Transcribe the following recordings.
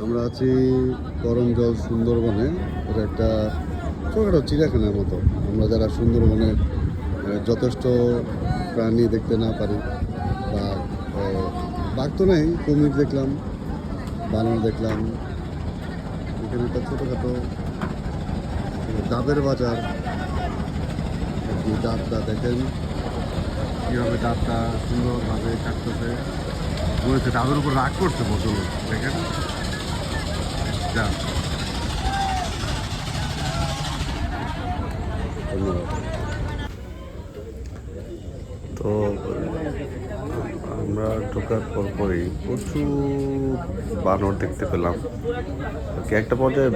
আমরা আছি করমজল সুন্দরবনে। এটা একটা ছোটখাটো চিড়িয়াখানার মতো। আমরা যারা সুন্দরবনে যথেষ্ট প্রাণী দেখতে না পারি, বাঘ বাঘ তো নেই, কুমির দেখলাম, বানর দেখলাম। এখানে একটা ছোটোখাটো ডাবের বাজার। ডাবটা দেখেন কীভাবে ডাবটা সুন্দরভাবে কাটতেছে, মনে হচ্ছে ডাবের উপর রাগ করছে বোতল। দেখেন যা, তো আমরা ঢোকার পরপরই প্রচুর বানর দেখতে পেলাম। একটা পর্যায়ে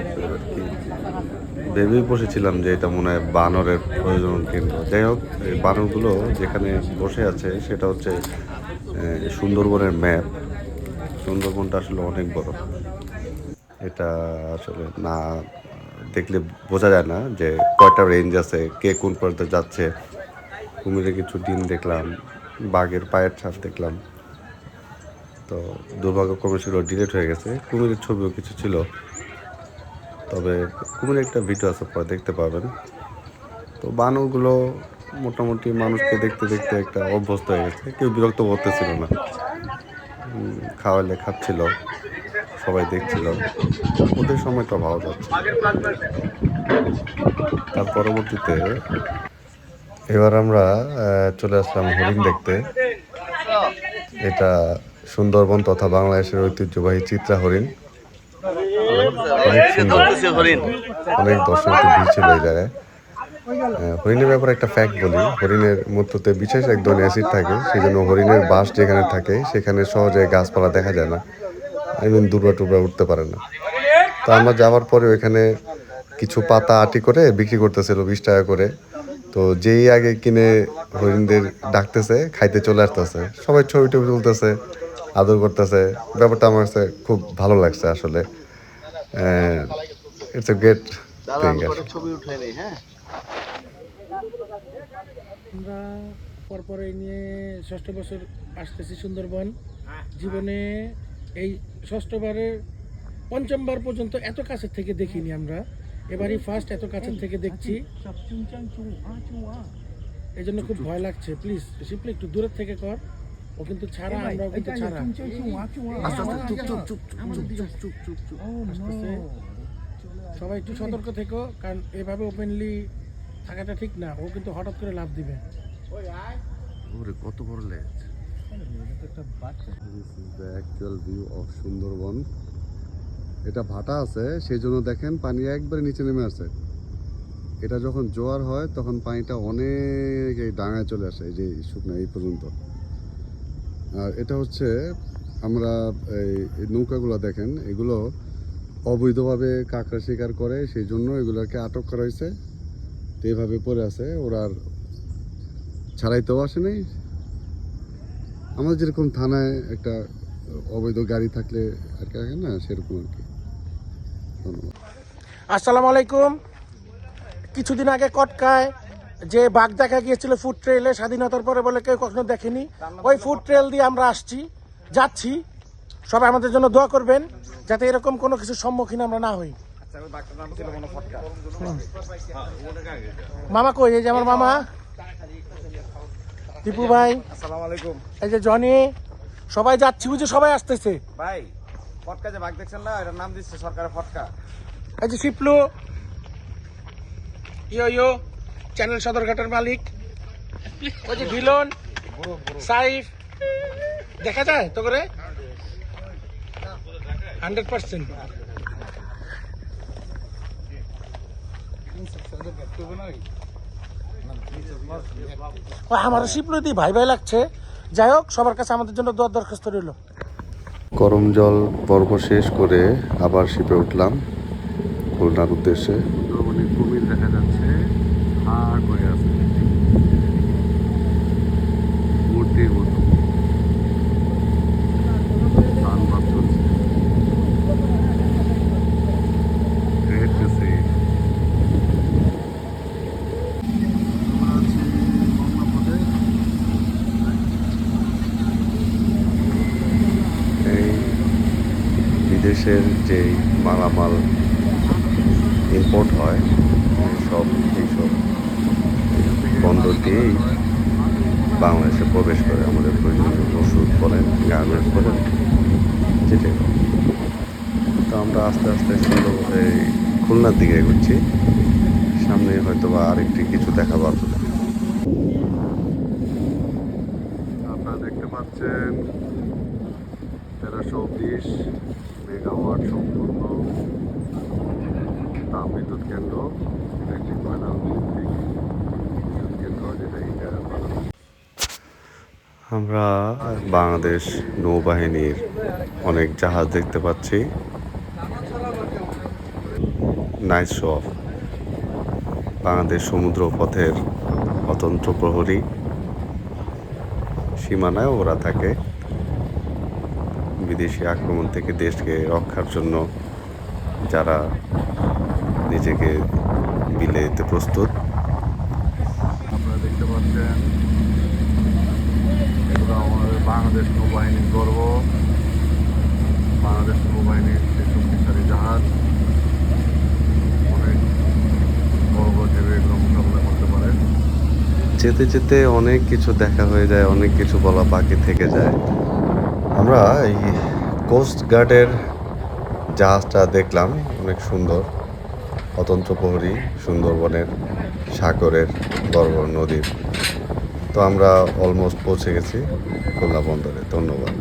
ভেবেই বসেছিলাম যে এটা মনে হয় বানরের প্রয়োজন কেন্দ্র। যাই হোক, এই বানরগুলো যেখানে বসে আছে সেটা হচ্ছে সুন্দরবনের ম্যাপ। সুন্দরবনটা আসলে অনেক বড়, এটা আসলে না দেখলে বোঝা যায় না যে কয়টা রেঞ্জ আছে, কে কোন পর্যায়ে যাচ্ছে। কুমিরের কিছু ডিম দেখলাম, বাঘের পায়ের ছাপ দেখলাম। তো দুর্ভাগ্যক্রমে সেগুলো ডিলিট হয়ে গেছে। কুমিরের ছবিও কিছু ছিল, তবে কুমিরের একটা ভিডিও আছে, পরে দেখতে পাবেন। তো বানরগুলো মোটামুটি মানুষকে দেখতে দেখতে একটা অভ্যস্ত হয়ে গেছে, কেউ বিরক্ত করতেছিল না। খাওয়ালে খাচ্ছিল, সবাই দেখছিল, ওদের সময়টা ভালো যাচ্ছে। তার পরবর্তীতে এবার আমরা চলে আসলাম হরিণ দেখতে। এটা সুন্দরবন তথা বাংলাদেশের ঐতিহ্যবাহী চিত্রা হরিণ। অনেক সুন্দর, অনেক দর্শনার্থী ভিড় ছিল এই জায়গায়। হরিণের ব্যাপারে একটা ফ্যাক্ট বলি, হরিণের মূত্রতে বিশেষ এক ধরনের অ্যাসিড থাকে, সেই জন্য হরিণের বাস যেখানে থাকে সেখানে সহজে গাছপালা দেখা যায় না, ইভেন দুর্বা টুবরা উঠতে পারে না। তো আমরা যাওয়ার পরে ওইখানে কিছু পাতা আটি করে বিক্রি করতেছিল 20 টাকা করে। তো যেই আগে কিনে হরিণদের ডাকতেছে, খাইতে চলে আসতেছে, সবাই ছবি টবি তুলতেছে, আদর করতেছে। ব্যাপারটা আমার কাছে খুব ভালো লাগছে আসলে। It's a great thing. আমরা পরপর এই নিয়ে 6ষ্ঠ বছর আসতেছি সুন্দরবন। জীবনে এই 6ষ্ঠবারের 5ম বার পর্যন্ত এত কাছের থেকে দেখিনি আমরা, এবারই ফার্স্ট এত কাছের থেকে দেখছি। এই জন্য খুব ভয় লাগছে। প্লিজ শিপলি একটু দূরের থেকে কর, ও কিন্তু ছাড়া, আমরাও কিন্তু ছাড়া। সবাই একটু সতর্ক থেকো, কারণ এভাবে ওপেনলি থাকাটা ঠিক না। ও কিন্তু হঠাৎ করে লাফ দিবে। ওরে কত বড় লেজ! This is the actual view of Sundarban. এটা ভাটা আছে, সেই জন্য দেখেন পানি একবারে নিচে নেমে আসে। এটা যখন জোয়ার হয় তখন পানিটা অনেক এই ডাঙায় চলে আসে, এই যে শুকনো এই পর্যন্ত। আর এটা হচ্ছে আমরা এই নৌকাগুলো দেখেন, এগুলো অবৈধভাবে কাঁকড়া শিকার করে, সেই জন্য এগুলোকে আটক করা হয়েছে। তো এইভাবে পড়ে আছে, ওরা আর ছাড়াইতেও আসে নাই। আমাদের যেরকম থানায় একটা অবৈধ গাড়ি থাকলে আর কি রাখে না, সেরকম আর কি। ধন্যবাদ। আসসালামু আলাইকুম। কিছুদিন আগে কটকায় যে বাঘ দেখা গিয়েছিল ফুড ট্রেলে, স্বাধীনতার পরে বলে কেউ কখনো দেখেনি, ওই ফুড ট্রেল দিয়ে আমরা যাচ্ছি। সবাই আমাদের জন্য দোয়া করবেন যাতে এরকম কোনো কিছুর সম্মুখীন আমরা না হই। মামা কই? এই যে আমার মামা টিপু ভাই, আসসালামু আলাইকুম। এই যে জনি, সবাই যাচ্ছি, বুঝে সবাই আসতেছে। ভাই, ফটকা যে বাঘ দেখছেন না, এটার নাম দিচ্ছে সরকারের ফটকা। এই যে শিপলু, ইয়ো চ্যানেল সদরঘাটের মালিক, ওই যে ভিলন সাইফ, দেখা যায় তো করে 100%। আমার শিপলু দি ভাই ভাই লাগছে। যাই হোক, সবার কাছে আমাদের জন্য দোয়ার দরখাস্ত রইল। করমজল পর্ব শেষ করে আবার শিপে উঠলাম খুলনার উদ্দেশ্যে। সুন্দরবনে কুমির দেখা যাচ্ছে, হাড় করে আছে মূর্তির মতো। ধানবাদ চলছে, গ্রেট টু সি। এই বিদেশের যেই মালামাল ইম্পোর্ট হয় এইসব বন্দর দিয়েই বাংলাদেশে প্রবেশ করে। আমাদের প্রয়োজনীয় ওষুধ বলেন, গার্মেন্টস বলেন, যেটাই বলেন। তো আমরা আস্তে আস্তে সুন্দর এই খুলনার দিকে এগোচ্ছি। সামনে হয়তো বা আরেকটি কিছু দেখাবো আপনাদের। আপনারা দেখতে পাচ্ছেন 1320 মেগাওয়াট সম্পূর্ণ তাপবিদ্যুৎ কেন্দ্র, ইলেকট্রিক ময়না বিদ্যুৎ কেন্দ্র, যেটা ইন্ডিয়ার বানানো। আমরা বাংলাদেশ নৌবাহিনীর অনেক জাহাজ দেখতে পাচ্ছি। Nice show off. বাংলাদেশ সমুদ্র পথের অতন্ত্র প্রহরী, সীমানায় ওরা থাকে। বিদেশি আক্রমণ থেকে দেশকে রক্ষার জন্য যারা নিজেকে বিলে দিতে প্রস্তুত। আপনারা দেখতে পাচ্ছেন এগুলো আমাদের বাংলাদেশ নৌবাহিনীর গর্ব। বাংলাদেশ নৌবাহিনীর যে শক্তিশালী জাহাজ, অনেক বড় বড় ঢেউ এগুলো মোকাবিলা করতে পারে। যেতে যেতে অনেক কিছু দেখা হয়ে যায়, অনেক কিছু বলা বাকি থেকে যায়। আমরা এই কোস্ট গার্ডের জাহাজটা দেখলাম, অনেক সুন্দর, অতন্ত্র প্রহরী, সুন্দরবনের, সাগরের, বড় বড় নদীর। তো আমরা অলমোস্ট পৌঁছে গেছি খুলনা বন্দরে। ধন্যবাদ।